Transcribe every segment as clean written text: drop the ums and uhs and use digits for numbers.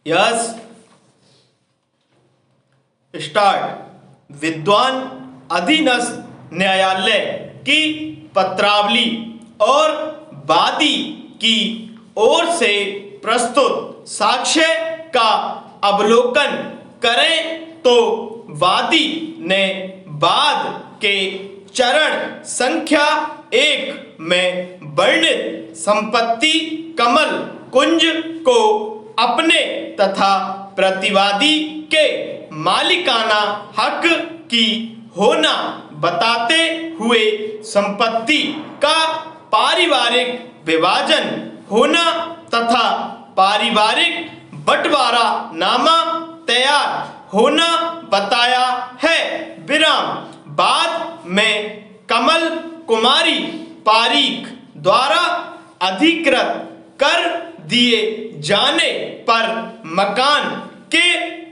Yes start. विद्वान अधीनस्थ न्यायालय की पत्रावली और वादी की ओर से प्रस्तुत साक्ष्य का अवलोकन करें तो वादी ने बाद के चरण संख्या 1 में वर्णित संपत्ति कमल कुंज को अपने तथा प्रतिवादी के मालिकाना हक की होना बताते हुए संपत्ति का पारिवारिक विभाजन होना तथा पारिवारिक बंटवारा नामा तैयार होना बताया है। विराम। बाद में कमल कुमारी पारीख द्वारा अधिकृत कर दिए जाने पर मकान के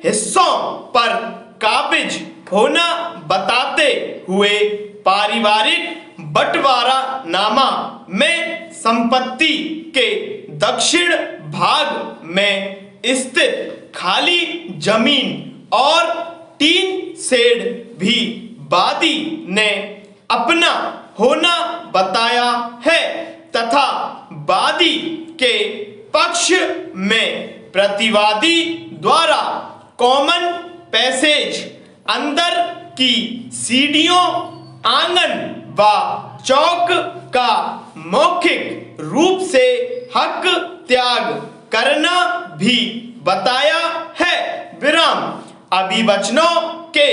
हिस्सों पर काबिज होना बताते हुए पारिवारिक बंटवारा नामा में संपत्ति के दक्षिण भाग में स्थित खाली जमीन और टीन शेड भी वादी ने अपना होना बताया है तथा वादी के पक्ष में प्रतिवादी द्वारा कॉमन पैसेज, अंदर की सीढ़ियों, आंगन व चौक का मौखिक रूप से हक त्याग करना भी बताया है। विराम। अभिवचनों के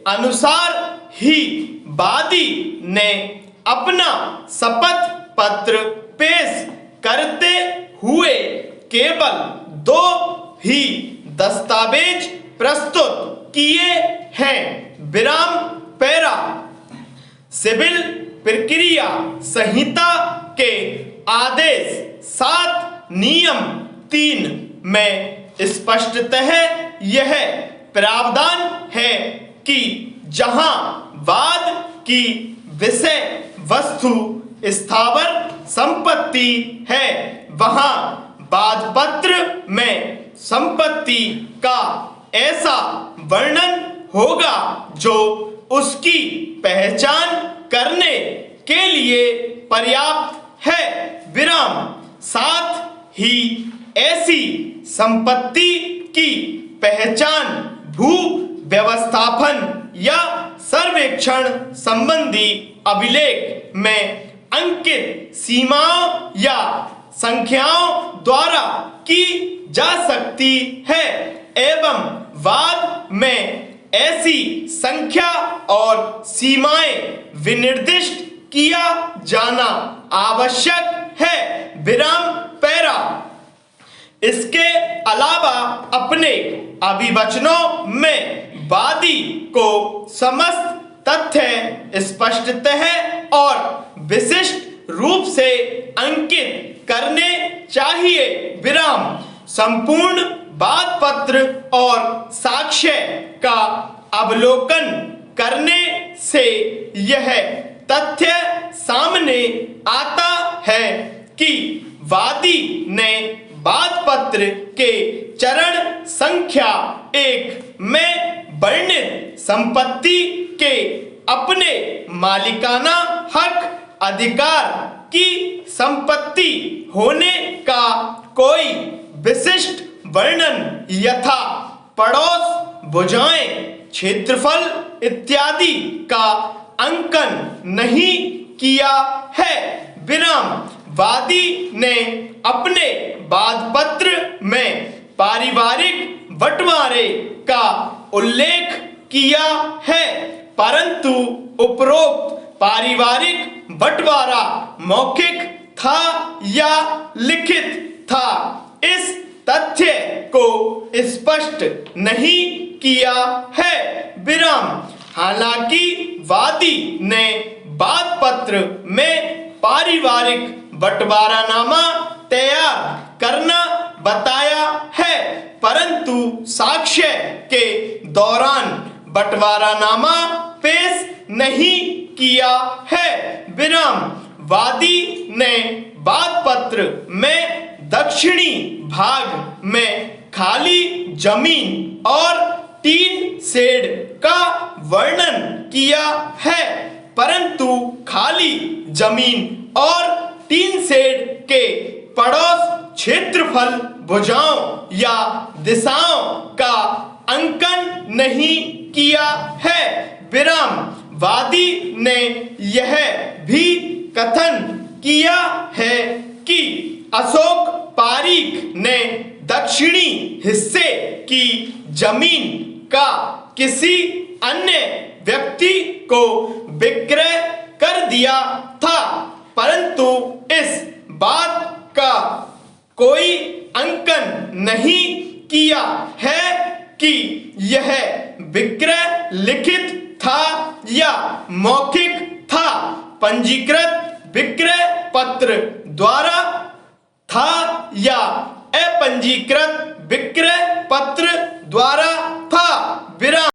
अनुसार ही वादी ने अपना शपथ पत्र पेश करते हुए केवल 2 ही दस्तावेज प्रस्तुत किए हैं। विराम। पैरा। सिविल प्रक्रिया संहिता के आदेश 7 नियम 3 में स्पष्टतः यह प्रावधान है कि जहां वाद की विषय वस्तु स्थावर संपत्ति है वहां वाद पत्र में संपत्ति का ऐसा वर्णन होगा जो उसकी पहचान करने के लिए पर्याप्त है। विराम। साथ ही ऐसी संपत्ति की पहचान भू व्यवस्थापन या सर्वेक्षण संबंधी अभिलेख में अंकित सीमाओं या संख्याओं द्वारा की जा सकती है एवं वाद में ऐसी संख्या और सीमाएं विनिर्दिष्ट किया जाना आवश्यक है। विराम। पैरा। इसके अलावा अपने अभिवचनों में वादी को समस्त तथ्य स्पष्टतः और विशिष्ट रूप से अंकित करने चाहिए। विराम। संपूर्ण वाद पत्र और साक्ष्य का अवलोकन करने से यह तथ्य सामने आता है कि वादी ने वाद पत्र के चरण संख्या 1 में वर्णित संपत्ति के अपने मालिकाना हक अधिकार की संपत्ति होने का कोई विशिष्ट वर्णन यथा पड़ोस, भुजाएं, क्षेत्रफल इत्यादि का अंकन नहीं किया है। विराम। वादी ने अपने वाद पत्र में पारिवारिक बंटवारे का उल्लेख किया है परंतु उपरोक्त पारिवारिक बंटवारा मौखिक था या लिखित था इस तथ्य को स्पष्ट नहीं किया है। विराम। हालांकि वादी ने वाद पत्र में पारिवारिक बंटवारानामा तैयार करना बताया है परंतु साक्ष्य के दौरान बंटवारानामा पेश नहीं किया है। विराम। वादी ने वाद पत्र में दक्षिणी भाग में खाली जमीन और टीन शेड का वर्णन किया है, परंतु खाली जमीन और टीन शेड के पड़ोस क्षेत्रफल, भुजाओं या दिशाओं का अंकन नहीं किया है। विरामवादी ने यह भी कथन किया है कि अशोक पारीख ने दक्षिणी हिस्से की जमीन का किसी अन्य व्यक्ति को विक्रय कर दिया था, परंतु इस बात का कोई अंकन नहीं किया है कि यह विक्रय लिखित था या मौखिक था, पंजीकृत विक्रय पत्र द्वारा था या अपंजीकृत विक्रय